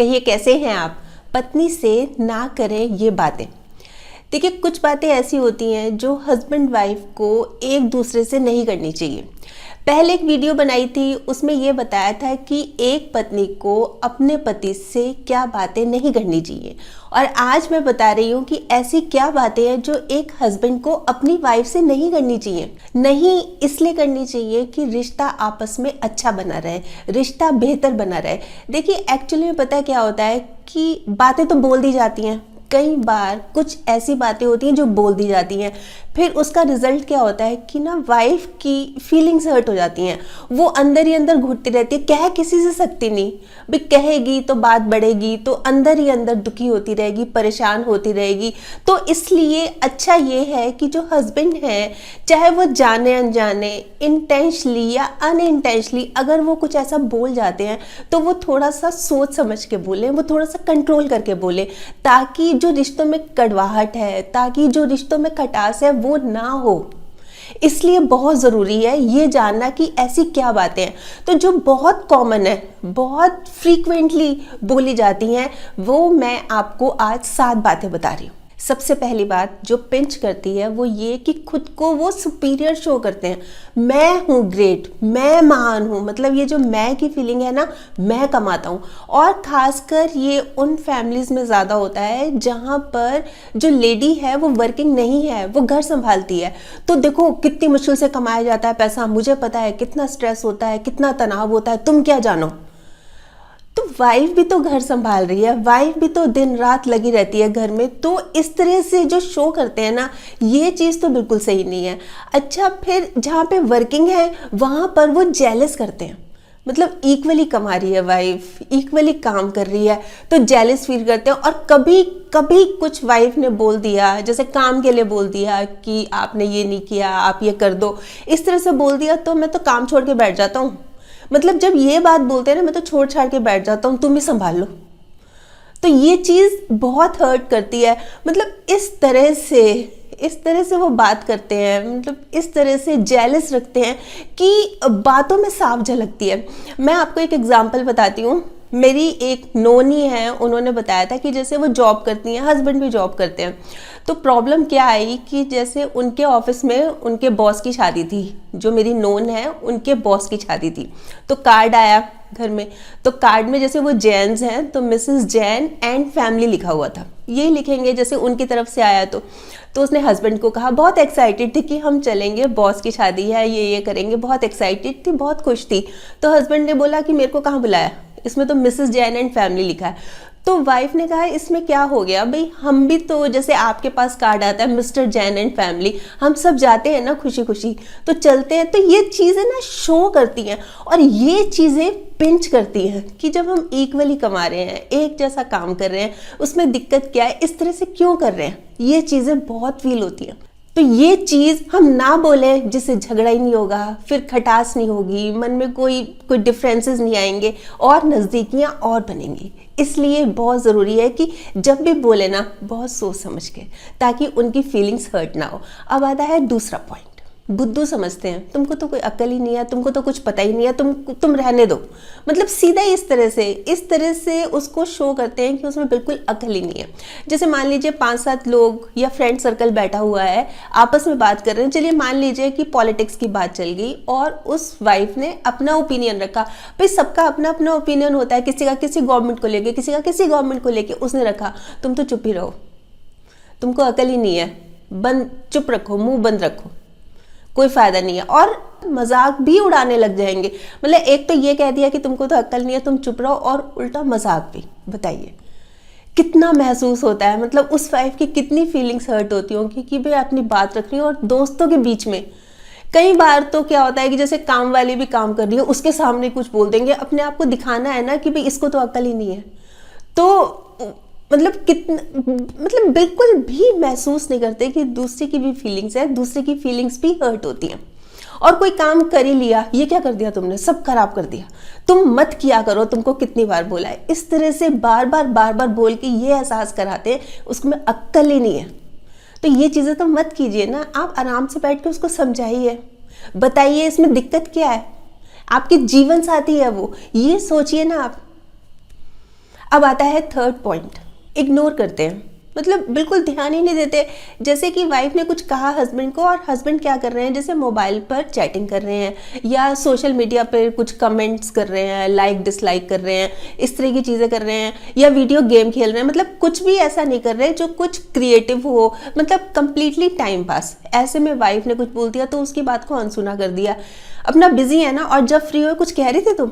कहिए कैसे हैं आप। पत्नी से ना करें ये बातें। देखिए कुछ बातें ऐसी होती हैं जो हस्बैंड वाइफ को एक दूसरे से नहीं करनी चाहिए। पहले एक वीडियो बनाई थी, उसमें ये बताया था कि एक पत्नी को अपने पति से क्या बातें नहीं करनी चाहिए, और आज मैं बता रही हूँ कि ऐसी क्या बातें हैं जो एक हस्बैंड को अपनी वाइफ से नहीं करनी चाहिए। नहीं इसलिए करनी चाहिए कि रिश्ता आपस में अच्छा बना रहे, रिश्ता बेहतर बना रहे। देखिए एक्चुअली में पता है क्या होता है कि बातें तो बोल दी जाती हैं, कई बार कुछ ऐसी बातें होती हैं जो बोल दी जाती हैं, फिर उसका रिजल्ट क्या होता है कि ना वाइफ की फीलिंग्स हर्ट हो जाती हैं। वो अंदर ही अंदर घुटती रहती है, कह किसी से सकती नहीं भाई, कहेगी तो बात बढ़ेगी, तो अंदर ही अंदर दुखी होती रहेगी, परेशान होती रहेगी। तो इसलिए अच्छा ये है कि जो हस्बैंड है, चाहे वो जाने अनजाने, इंटेंशनली या अनइंटेंशनली, अगर वो कुछ ऐसा बोल जाते हैं तो वो थोड़ा सा सोच समझ के बोले, वो थोड़ा सा कंट्रोल करके बोले, ताकि जो रिश्तों में कड़वाहट है, ताकि जो रिश्तों में खटास है वो ना हो। इसलिए बहुत ज़रूरी है ये जानना कि ऐसी क्या बातें हैं तो जो बहुत कॉमन है, बहुत फ्रीक्वेंटली बोली जाती हैं, वो मैं आपको आज 7 बातें बता रही हूँ। सबसे पहली बात जो पिंच करती है वो ये कि खुद को वो सुपीरियर शो करते हैं। मैं हूँ ग्रेट, मैं महान हूँ, मतलब ये जो मैं की फीलिंग है ना, मैं कमाता हूँ। और खासकर ये उन फैमिलीज में ज़्यादा होता है जहाँ पर जो लेडी है वो वर्किंग नहीं है, वो घर संभालती है। तो देखो कितनी मुश्किल से कमाया जाता है पैसा, मुझे पता है कितना स्ट्रेस होता है, कितना तनाव होता है, तुम क्या जानो। तो वाइफ भी तो घर संभाल रही है, वाइफ भी तो दिन रात लगी रहती है घर में। तो इस तरह से जो शो करते हैं ना, ये चीज़ तो बिल्कुल सही नहीं है। अच्छा, फिर जहाँ पे वर्किंग है वहाँ पर वो जेलस करते हैं, मतलब इक्वली कमा रही है वाइफ, इक्वली काम कर रही है, तो जेलस फील करते हैं। और कभी कभी कुछ वाइफ ने बोल दिया, जैसे काम के लिए बोल दिया कि आपने ये नहीं किया, आप ये कर दो, इस तरह से बोल दिया तो मैं तो काम छोड़ के बैठ जाता हूँ। मतलब जब ये बात बोलते हैं ना, मैं तो छोड़ छाड़ के बैठ जाता हूँ, तुम ही संभाल लो। तो ये चीज़ बहुत हर्ट करती है। मतलब इस तरह से वो बात करते हैं, मतलब इस तरह से जेलस रखते हैं कि बातों में साफ झलकती है। मैं आपको एक एग्जांपल बताती हूँ। मेरी एक नोनी है, उन्होंने बताया था कि जैसे वो जॉब करती हैं, हस्बैंड भी जॉब करते हैं। तो प्रॉब्लम क्या आई कि जैसे उनके ऑफिस में उनके बॉस की शादी थी, जो मेरी नोन है उनके बॉस की शादी थी। तो कार्ड आया घर में, तो कार्ड में जैसे वो जैन्स हैं तो मिसेस जैन एंड फैमिली लिखा हुआ था। यही लिखेंगे जैसे उनकी तरफ से आया। तो उसने हस्बैंड को कहा, बहुत एक्साइटेड थी कि हम चलेंगे, बॉस की शादी है, ये करेंगे, बहुत एक्साइटेड थी, बहुत खुश थी। तो हस्बैंड ने बोला कि मेरे को कहाँ बुलाया, इसमें तो मिसेस जैन एंड फैमिली लिखा है। तो वाइफ ने कहा इसमें क्या हो गया भाई, हम भी तो जैसे आपके पास कार्ड आता है मिस्टर जैन एंड फैमिली, हम सब जाते हैं ना खुशी खुशी, तो चलते हैं। तो ये चीज़ें ना शो करती हैं और ये चीज़ें पिंच करती हैं कि जब हम इक्वली कमा रहे हैं, एक जैसा काम कर रहे हैं, उसमें दिक्कत क्या है, इस तरह से क्यों कर रहे हैं, ये चीज़ें बहुत फील होती हैं। तो ये चीज़ हम ना बोले जिससे झगड़ा ही नहीं होगा, फिर खटास नहीं होगी, मन में कोई डिफरेंसेस नहीं आएंगे और नज़दीकियाँ और बनेंगी। इसलिए बहुत ज़रूरी है कि जब भी बोले ना बहुत सोच समझ के, ताकि उनकी फीलिंग्स हर्ट ना हो। अब आता है दूसरा पॉइंट, बुद्धू समझते हैं, तुमको तो कोई अकल ही नहीं है, तुमको तो कुछ पता ही नहीं है, तुम रहने दो। मतलब सीधा इस तरह से उसको शो करते हैं कि उसमें बिल्कुल अकल ही नहीं है। जैसे मान लीजिए 5-7 लोग या फ्रेंड सर्कल बैठा हुआ है, आपस में बात कर रहे हैं। चलिए मान लीजिए कि पॉलिटिक्स की बात चल गई और उस वाइफ ने अपना ओपिनियन रखा। भाई सबका अपना अपना ओपिनियन होता है, किसी का किसी गवर्नमेंट को लेके, किसी का किसी गवर्नमेंट को लेके, उसने रखा। तुम तो चुप ही रहो, तुमको अकल ही नहीं है, चुप रखो, मुंह बंद रखो, कोई फायदा नहीं है। और मजाक भी उड़ाने लग जाएंगे। मतलब एक तो ये कह दिया कि तुमको तो अक्ल नहीं है, तुम चुप रहो, और उल्टा मजाक भी। बताइए कितना महसूस होता है, मतलब उस वाइफ की कितनी फीलिंग्स हर्ट होती होंगी कि भाई अपनी बात रख रही है और दोस्तों के बीच में। कई बार तो क्या होता है कि जैसे काम वाली भी काम कर रही है, उसके सामने कुछ बोल देंगे, अपने आप को दिखाना है ना कि भाई इसको तो अक्ल ही नहीं है। तो मतलब बिल्कुल भी महसूस नहीं करते कि दूसरे की भी फीलिंग्स है, दूसरे की फीलिंग्स भी हर्ट होती हैं। और कोई काम कर ही लिया, ये क्या कर दिया तुमने, सब खराब कर दिया, तुम मत किया करो, तुमको कितनी बार बोला है। इस तरह से बार बार बोल के ये एहसास कराते हैं उसको में अक्ल ही नहीं है। तो ये चीज़ें तो मत कीजिए ना, आप आराम से बैठ के उसको समझाइए, बताइए इसमें दिक्कत क्या है। आपके जीवन साथी है वो, ये सोचिए ना आप। अब आता है थर्ड पॉइंट, इग्नोर करते हैं, मतलब बिल्कुल ध्यान ही नहीं देते। जैसे कि वाइफ ने कुछ कहा हस्बैंड को और हस्बैंड क्या कर रहे हैं, जैसे मोबाइल पर चैटिंग कर रहे हैं या सोशल मीडिया पर कुछ कमेंट्स कर रहे हैं, लाइक डिसलाइक कर रहे हैं, इस तरह की चीज़ें कर रहे हैं, या वीडियो गेम खेल रहे हैं, मतलब कुछ भी ऐसा नहीं कर रहे जो कुछ क्रिएटिव हो, मतलब कंप्लीटली टाइम पास। ऐसे में वाइफ ने कुछ बोल दिया तो उसकी बात को अनसुना कर दिया, अपना बिजी है ना, और जब फ्री हो कुछ कह रही थी तुम,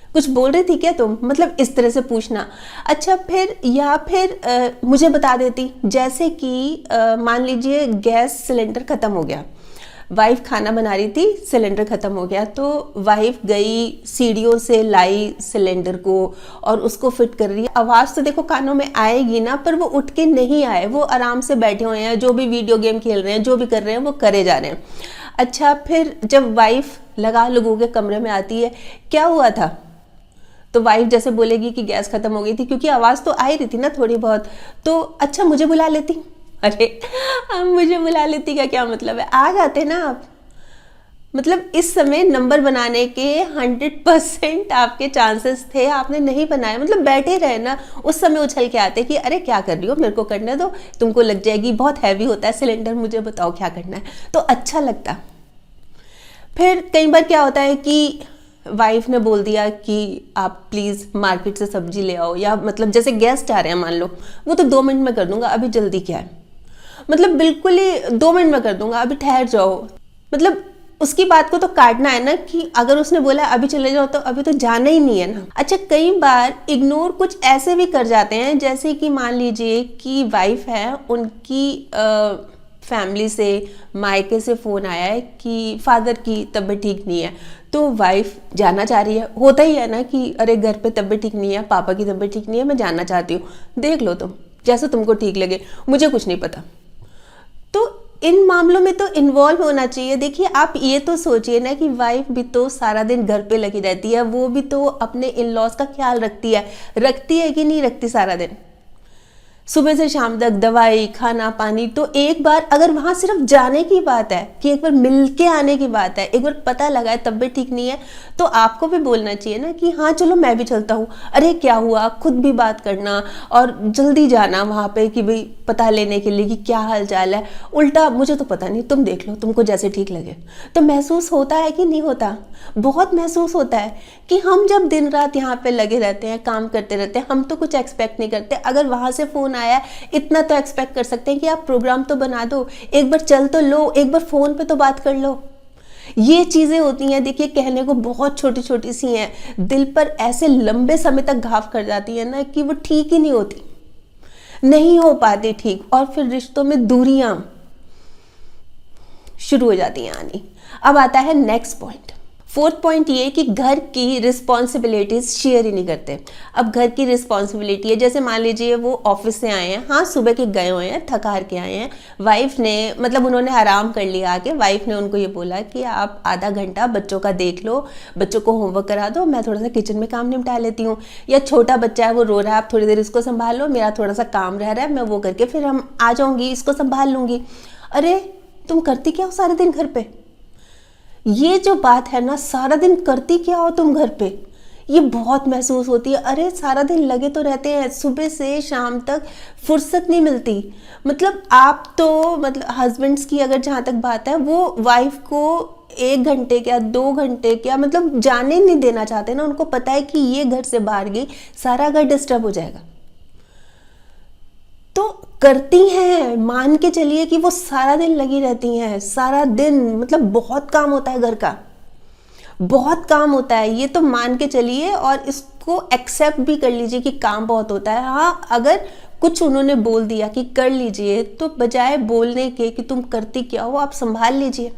कुछ बोल रही थी क्या तुम, मतलब इस तरह से पूछना। अच्छा फिर या फिर मुझे बता देती, जैसे कि मान लीजिए गैस सिलेंडर ख़त्म हो गया, वाइफ खाना बना रही थी, सिलेंडर ख़त्म हो गया, तो वाइफ गई सीढ़ियों से लाई सिलेंडर को और उसको फिट कर रही है। आवाज़ तो देखो कानों में आएगी ना, पर वो उठ के नहीं आए, वो आराम से बैठे हुए हैं, जो भी वीडियो गेम खेल रहे हैं, जो भी कर रहे हैं वो करे जा रहे हैं। अच्छा फिर जब वाइफ लगा लोगों के कमरे में आती है, क्या हुआ था, तो वाइफ जैसे बोलेगी कि गैस खत्म हो गई थी, क्योंकि आवाज़ तो आ ही रही थी ना थोड़ी बहुत, तो अच्छा मुझे बुला लेती। अरे मुझे बुला लेती का क्या मतलब है, आ जाते ना आप। मतलब इस समय नंबर बनाने के 100% आपके चांसेस थे, आपने नहीं बनाए, मतलब बैठे रहे ना, उस समय उछल के आते कि अरे क्या कर रही हो, मेरे को करने दो, तुमको लग जाएगी, बहुत हैवी होता है सिलेंडर, मुझे बताओ क्या करना है, तो अच्छा लगता। फिर कई बार क्या होता है कि वाइफ ने बोल दिया कि आप प्लीज़ मार्केट से सब्जी ले आओ, या मतलब जैसे गेस्ट आ रहे हैं मान लो, वो तो 2 मिनट में कर दूंगा, अभी जल्दी क्या है, मतलब बिल्कुल ही 2 मिनट में कर दूंगा, अभी ठहर जाओ। मतलब उसकी बात को तो काटना है ना, कि अगर उसने बोला अभी चले जाओ तो अभी तो जाना ही नहीं है ना। अच्छा कई बार इग्नोर कुछ ऐसे भी कर जाते हैं, जैसे कि मान लीजिए कि वाइफ है, उनकी फैमिली से, मायके से फ़ोन आया है कि फादर की तबीयत ठीक नहीं है, तो वाइफ जाना चाह रही है। होता ही है ना कि अरे घर पे तबीयत ठीक नहीं है, पापा की तबीयत ठीक नहीं है, मैं जानना चाहती हूँ, देख लो तुम जैसे तुमको ठीक लगे, मुझे कुछ नहीं पता। तो इन मामलों में तो इन्वॉल्व होना चाहिए। देखिए आप ये तो सोचिए ना कि वाइफ भी तो सारा दिन घर पे लगी रहती है, वो भी तो अपने इन लॉज का ख्याल रखती है कि नहीं रखती, सारा दिन सुबह से शाम तक दवाई खाना पानी। तो एक बार अगर वहाँ सिर्फ जाने की बात है, कि एक बार मिल के आने की बात है, एक बार पता लगा है तबीयत ठीक नहीं है, तो आपको भी बोलना चाहिए ना कि हाँ चलो मैं भी चलता हूँ, अरे क्या हुआ, खुद भी बात करना और जल्दी जाना वहाँ पे कि भाई पता लेने के लिए कि क्या हाल चाल है। उल्टा मुझे तो पता नहीं, तुम देख लो, तुमको जैसे ठीक लगे। तो महसूस होता है कि नहीं होता, बहुत महसूस होता है कि हम जब दिन रात यहाँ पे लगे रहते हैं, काम करते रहते हैं, हम तो कुछ एक्सपेक्ट नहीं करते, अगर वहाँ से फ़ोन आया इतना तो एक्सपेक्ट कर सकते हैं कि आप प्रोग्राम तो बना दो, एक बार चल तो लो, एक बार फ़ोन पे तो बात कर लो। ये चीज़ें होती हैं, देखिए कहने को बहुत छोटी छोटी सी हैं, दिल पर ऐसे लंबे समय तक घाव कर जाती है ना कि वो ठीक ही नहीं होती, नहीं हो पाती ठीक, और फिर रिश्तों में दूरियां शुरू हो जाती हैं आनी। अब आता है नेक्स्ट पॉइंट, फोर्थ पॉइंट ये कि घर की रिस्पॉन्सिबिलिटीज शेयर ही नहीं करते। अब घर की रिस्पॉन्सिबिलिटी है, जैसे मान लीजिए वो ऑफिस से आए हैं, हाँ सुबह के गए हुए हैं, थक हार के आए हैं, वाइफ ने मतलब उन्होंने आराम कर लिया आके, वाइफ ने उनको ये बोला कि आप आधा घंटा बच्चों का देख लो, बच्चों को होमवर्क करा दो, मैं थोड़ा सा किचन में काम निपटा लेती हूँ, या छोटा बच्चा है वो रो रहा है, आप थोड़ी देर इसको संभाल लो, मेरा थोड़ा सा काम रह रहा है, मैं वो करके फिर हम आ जाऊँगी, इसको संभाल लूँगी। अरे तुम करती क्या हो सारे दिन घर पे, ये जो बात है ना, सारा दिन करती क्या हो तुम घर पे, ये बहुत महसूस होती है। अरे सारा दिन लगे तो रहते हैं, सुबह से शाम तक फुर्सत नहीं मिलती। मतलब आप तो मतलब हस्बैंड्स की अगर जहाँ तक बात है, वो वाइफ को 1 घंटे क्या 2 घंटे क्या मतलब जाने नहीं देना चाहते ना, उनको पता है कि ये घर से बाहर गई सारा घर डिस्टर्ब हो जाएगा। तो करती हैं, मान के चलिए कि वो सारा दिन लगी रहती हैं, सारा दिन मतलब बहुत काम होता है घर का, बहुत काम होता है, ये तो मान के चलिए और इसको एक्सेप्ट भी कर लीजिए कि काम बहुत होता है। हाँ अगर कुछ उन्होंने बोल दिया कि कर लीजिए, तो बजाय बोलने के कि तुम करती क्या हो, आप संभाल लीजिए।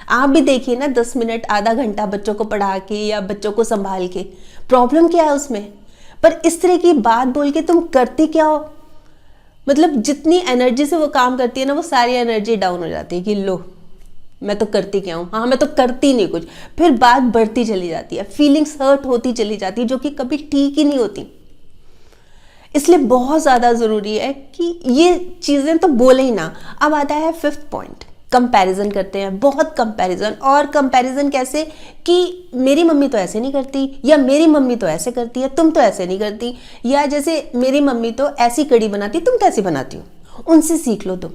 आप भी देखिए ना 10 मिनट आधा घंटा बच्चों को पढ़ा के या बच्चों को संभाल के, प्रॉब्लम क्या है उसमें। पर इस तरह की बात बोल के तुम करती क्या हो, मतलब जितनी एनर्जी से वो काम करती है ना, वो सारी एनर्जी डाउन हो जाती है कि लो मैं तो करती क्या हूँ, हाँ मैं तो करती नहीं कुछ, फिर बात बढ़ती चली जाती है, फीलिंग्स हर्ट होती चली जाती है, जो कि कभी ठीक ही नहीं होती। इसलिए बहुत ज़्यादा ज़रूरी है कि ये चीज़ें तो बोले ही ना। अब आता है 5th पॉइंट, कंपैरिजन करते हैं, बहुत कंपैरिजन। और कंपैरिजन कैसे कि मेरी मम्मी तो ऐसे नहीं करती, या मेरी मम्मी तो ऐसे करती है, तुम तो ऐसे नहीं करती, या जैसे मेरी मम्मी तो ऐसी कड़ी बनाती, तुम कैसी बनाती हो, उनसे सीख लो तुम।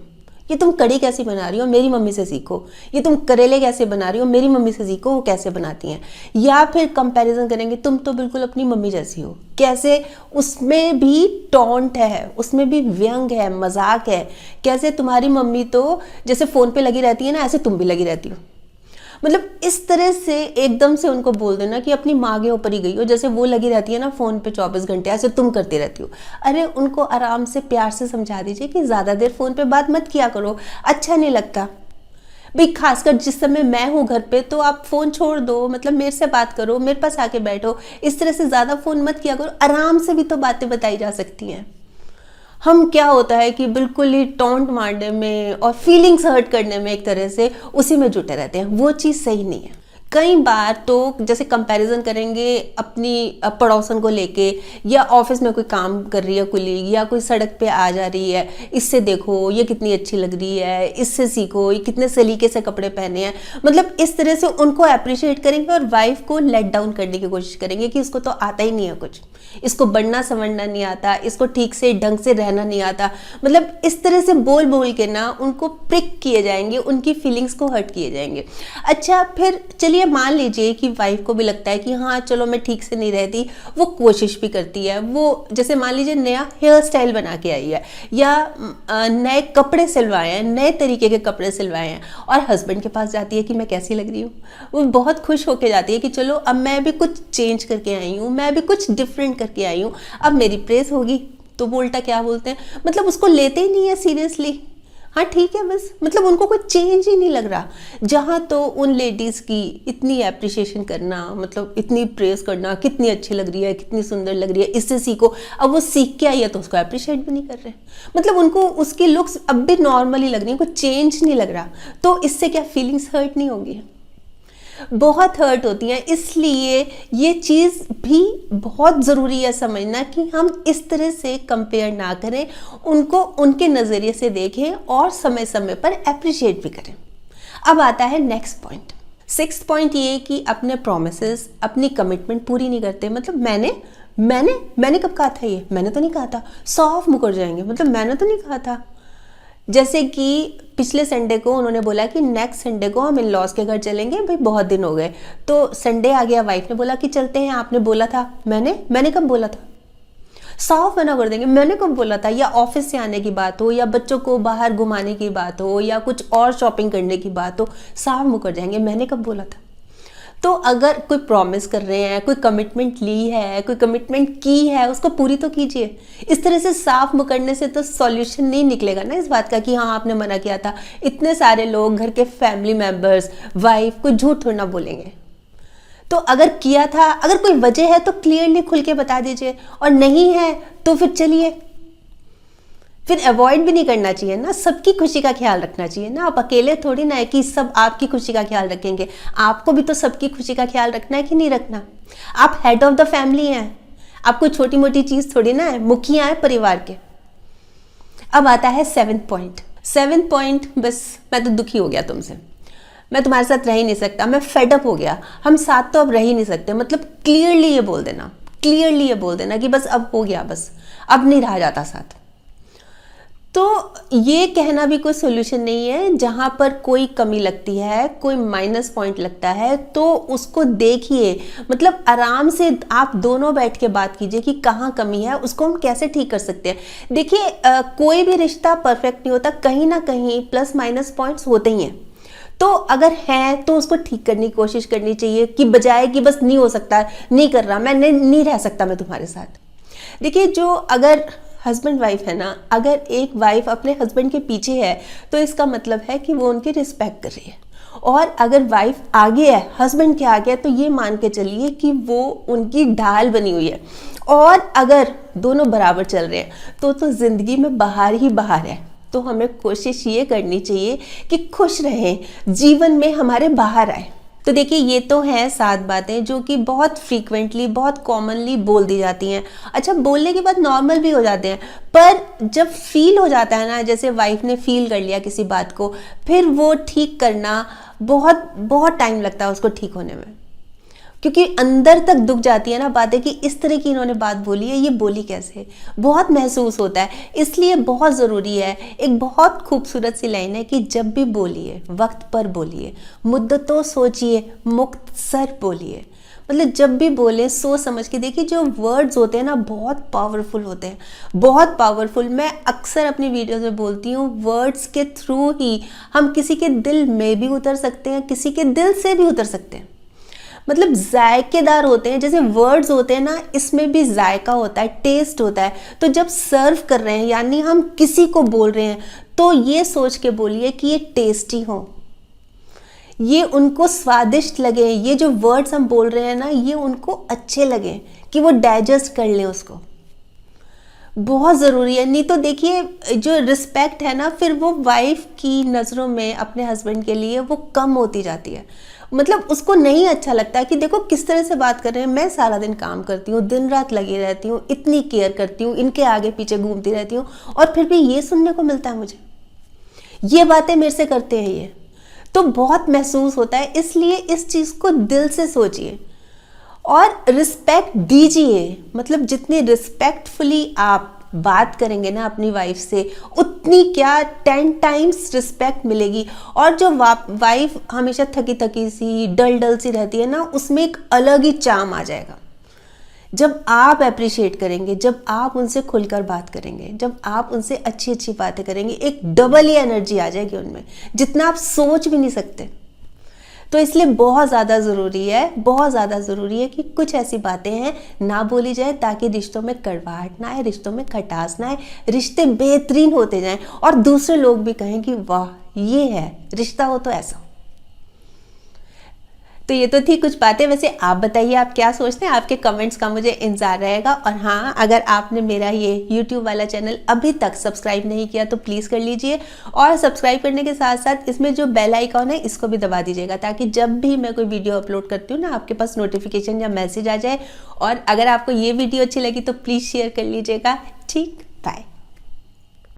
ये तुम कड़ी कैसी बना रही हो, मेरी मम्मी से सीखो। ये तुम करेले कैसे बना रही हो, मेरी मम्मी से सीखो, वो कैसे बनाती हैं। या फिर कंपैरिजन करेंगे, तुम तो बिल्कुल अपनी मम्मी जैसी हो। कैसे? उसमें भी टॉन्ट है, उसमें भी व्यंग है, मजाक है। कैसे तुम्हारी मम्मी तो जैसे फ़ोन पे लगी रहती है ना, ऐसे तुम भी लगी रहती हो। मतलब इस तरह से एकदम से उनको बोल देना कि अपनी माँ के ऊपर ही गई हो। जैसे वो लगी रहती है ना फ़ोन पे 24 घंटे, ऐसे तुम करती रहती हो। अरे उनको आराम से प्यार से समझा दीजिए कि ज़्यादा देर फ़ोन पे बात मत किया करो, अच्छा नहीं लगता भाई। खासकर जिस समय मैं हूँ घर पे, तो आप फ़ोन छोड़ दो, मतलब मेरे से बात करो, मेरे पास आके बैठो। इस तरह से ज़्यादा फ़ोन मत किया करो। आराम से भी तो बातें बताई जा सकती हैं। हम क्या होता है कि बिल्कुल ही टॉन्ट मारने में और फीलिंग्स हर्ट करने में एक तरह से उसी में जुटे रहते हैं। वो चीज़ सही नहीं है। कई बार तो जैसे कंपैरिजन करेंगे अपनी पड़ोसन को लेके, या ऑफिस में कोई काम कर रही है कुलीग, या कोई सड़क पे आ जा रही है, इससे देखो ये कितनी अच्छी लग रही है, इससे सीखो ये कितने सलीके से कपड़े पहने हैं। मतलब इस तरह से उनको अप्रिशिएट करेंगे और वाइफ को लेट डाउन करने की कोशिश करेंगे कि इसको तो आता ही नहीं है कुछ, इसको बढ़ना संवरना नहीं आता, इसको ठीक से ढंग से रहना नहीं आता। मतलब इस तरह से बोल बोल के ना उनको प्रिक किए जाएंगे, उनकी फीलिंग्स को हर्ट किए जाएंगे। अच्छा फिर चलिए मान लीजिए कि वाइफ को भी लगता है कि हाँ चलो मैं ठीक से नहीं रहती, वो कोशिश भी करती है। वो जैसे मान लीजिए नया हेयर स्टाइल बना के आई है, या नए कपड़े सिलवाए हैं, नए तरीके के कपड़े सिलवाए हैं, और हस्बैंड के पास जाती है कि मैं कैसी लग रही हूँ। वो बहुत खुश होकर जाती है कि चलो अब मैं भी कुछ चेंज करके आई हूँ, मैं भी कुछ डिफरेंट करके आई हूँ, अब मेरी प्रेस होगी। तो वो उल्टा क्या बोलते हैं, मतलब उसको लेते ही नहीं है सीरियसली। हाँ ठीक है बस, मतलब उनको कोई चेंज ही नहीं लग रहा। जहाँ तो उन लेडीज़ की इतनी एप्रिशिएशन करना, मतलब इतनी प्रेस करना, कितनी अच्छी लग रही है, कितनी सुंदर लग रही है, इससे सीखो। अब वो सीख के आई है तो उसको अप्रिशिएट भी नहीं कर रहे। मतलब उनको उसकी लुक्स अब भी नॉर्मली लग रही है, कोई चेंज नहीं लग रहा। तो इससे क्या फीलिंग्स हर्ट नहीं होंगी? बहुत हर्ट होती हैं। इसलिए ये चीज़ भी बहुत ज़रूरी है समझना कि हम इस तरह से कंपेयर ना करें, उनको उनके नज़रिए से देखें और समय समय पर अप्रिशिएट भी करें। अब आता है नेक्स्ट पॉइंट। 6th पॉइंट ये कि अपने प्रॉमिसेस, अपनी कमिटमेंट पूरी नहीं करते। मतलब मैंने कब कहा था, ये मैंने तो नहीं कहा था, साफ मुकर जाएंगे, मतलब मैंने तो नहीं कहा था। जैसे कि पिछले संडे को उन्होंने बोला कि नेक्स्ट संडे को हम इन लॉज के घर चलेंगे, भाई बहुत दिन हो गए। तो संडे आ गया, वाइफ ने बोला कि चलते हैं, आपने बोला था। मैंने कब बोला था? साफ मना कर देंगे, मैंने कब बोला था। या ऑफिस से आने की बात हो, या बच्चों को बाहर घुमाने की बात हो, या कुछ और शॉपिंग करने की बात हो, साफ मुकर जाएंगे, मैंने कब बोला था। तो अगर कोई प्रॉमिस कर रहे हैं, कोई कमिटमेंट ली है, कोई कमिटमेंट की है, उसको पूरी तो कीजिए। इस तरह से साफ मुकरने से तो सॉल्यूशन नहीं निकलेगा ना इस बात का कि हाँ आपने मना किया था। इतने सारे लोग, घर के फैमिली मेंबर्स, वाइफ, कोई झूठ थोड़ा ना बोलेंगे। तो अगर किया था, अगर कोई वजह है तो क्लियरली खुल के बता दीजिए, और नहीं है तो फिर चलिए, फिर अवॉइड भी नहीं करना चाहिए ना। सबकी खुशी का ख्याल रखना चाहिए ना। आप अकेले थोड़ी ना है कि सब आपकी खुशी का ख्याल रखेंगे, आपको भी तो सबकी खुशी का ख्याल रखना है कि नहीं रखना। आप हेड ऑफ द फैमिली हैं, आप कोई छोटी मोटी चीज़ थोड़ी ना है, मुखिया है परिवार के। अब आता है 7th पॉइंट। 7th पॉइंट, बस मैं तो दुखी हो गया तुमसे, मैं तुम्हारे साथ रह ही नहीं सकता, मैं फेडअप हो गया, हम साथ तो अब रह ही नहीं सकते। मतलब क्लियरली ये बोल देना, क्लियरली ये बोल देना कि बस अब हो गया, बस अब नहीं रहा जाता साथ। तो ये कहना भी कोई सोल्यूशन नहीं है। जहाँ पर कोई कमी लगती है, कोई माइनस पॉइंट लगता है, तो उसको देखिए, मतलब आराम से आप दोनों बैठ के बात कीजिए कि कहाँ कमी है, उसको हम कैसे ठीक कर सकते हैं। देखिए कोई भी रिश्ता परफेक्ट नहीं होता, कहीं ना कहीं प्लस माइनस पॉइंट्स होते ही हैं। तो अगर है तो उसको ठीक करने की कोशिश करनी चाहिए, कि बजाय कि बस नहीं हो सकता, नहीं कर रहा, मैं नहीं रह सकता मैं तुम्हारे साथ। देखिए जो अगर हस्बैंड वाइफ है ना, अगर एक वाइफ अपने हस्बैंड के पीछे है तो इसका मतलब है कि वो उनकी रिस्पेक्ट कर रही है। और अगर वाइफ आगे है, हस्बैंड के आगे है, तो ये मान के चलिए कि वो उनकी ढाल बनी हुई है। और अगर दोनों बराबर चल रहे हैं तो जिंदगी में बाहर ही बाहर है। तो हमें कोशिश ये करनी चाहिए कि खुश रहें, जीवन में हमारे बाहर आए। तो देखिए ये तो है 7 बातें जो कि बहुत फ्रीक्वेंटली, बहुत कॉमनली बोल दी जाती हैं। अच्छा, बोलने के बाद नॉर्मल भी हो जाते हैं, पर जब फील हो जाता है ना, जैसे वाइफ ने फील कर लिया किसी बात को, फिर वो ठीक करना बहुत बहुत टाइम लगता है उसको ठीक होने में, क्योंकि अंदर तक दुख जाती है ना बातें कि इस तरह की इन्होंने बात बोली है, ये बोली कैसे, बहुत महसूस होता है। इसलिए बहुत ज़रूरी है, एक बहुत खूबसूरत सी लाइन है कि जब भी बोलिए वक्त पर बोलिए, मुद्दतों सोचिए, मुख्तसर बोलिए। मतलब जब भी बोले सोच समझ के। देखिए जो वर्ड्स होते हैं ना बहुत पावरफुल होते हैं, बहुत पावरफुल। मैं अक्सर अपनी वीडियोस में बोलती हूँ, वर्ड्स के थ्रू ही हम किसी के दिल में भी उतर सकते हैं, किसी के दिल से भी उतर सकते हैं। मतलब जायकेदार होते हैं, जैसे वर्ड्स होते हैं ना, इसमें भी जायका होता है, टेस्ट होता है। तो जब सर्व कर रहे हैं, यानी हम किसी को बोल रहे हैं, तो ये सोच के बोलिए कि ये टेस्टी हो, ये उनको स्वादिष्ट लगे, ये जो वर्ड्स हम बोल रहे हैं ना, ये उनको अच्छे लगे, कि वो डाइजेस्ट कर लें उसको। बहुत ज़रूरी है। नहीं तो देखिए जो रिस्पेक्ट है ना, फिर वो वाइफ की नज़रों में अपने हस्बैंड के लिए वो कम होती जाती है। मतलब उसको नहीं अच्छा लगता कि देखो किस तरह से बात कर रहे हैं, मैं सारा दिन काम करती हूँ, दिन रात लगी रहती हूँ, इतनी केयर करती हूँ, इनके आगे पीछे घूमती रहती हूँ, और फिर भी ये सुनने को मिलता है मुझे, ये बातें मेरे से करते हैं ये। तो बहुत महसूस होता है। इसलिए इस चीज़ को दिल से सोचिए और रिस्पेक्ट दीजिए। मतलब जितनी रिस्पेक्टफुली आप बात करेंगे ना अपनी वाइफ से, उतनी क्या 10 टाइम्स रिस्पेक्ट मिलेगी। और जो वाइफ हमेशा थकी थकी सी, डल डल सी रहती है ना, उसमें एक अलग ही चार्म आ जाएगा। जब आप अप्रिशिएट करेंगे, जब आप उनसे खुलकर बात करेंगे, जब आप उनसे अच्छी अच्छी बातें करेंगे, एक डबल ही एनर्जी आ जाएगी उनमें, जितना आप सोच भी नहीं सकते। तो इसलिए बहुत ज़्यादा ज़रूरी है, बहुत ज़्यादा ज़रूरी है कि कुछ ऐसी बातें हैं ना बोली जाए, ताकि रिश्तों में कड़वाहट ना आए, रिश्तों में खटास ना आए, रिश्ते बेहतरीन होते जाएं और दूसरे लोग भी कहें कि वाह ये है रिश्ता, हो तो ऐसा। तो ये तो थी कुछ बातें। वैसे आप बताइए आप क्या सोचते हैं, आपके कमेंट्स का मुझे इंतजार रहेगा। और हाँ, अगर आपने मेरा ये YouTube वाला चैनल अभी तक सब्सक्राइब नहीं किया तो प्लीज़ कर लीजिए, और सब्सक्राइब करने के साथ साथ इसमें जो बेल आइकॉन है इसको भी दबा दीजिएगा, ताकि जब भी मैं कोई वीडियो अपलोड करती हूँ ना, आपके पास नोटिफिकेशन या मैसेज आ जाए। और अगर आपको ये वीडियो अच्छी लगी तो प्लीज़ शेयर कर लीजिएगा। ठीक, बाय।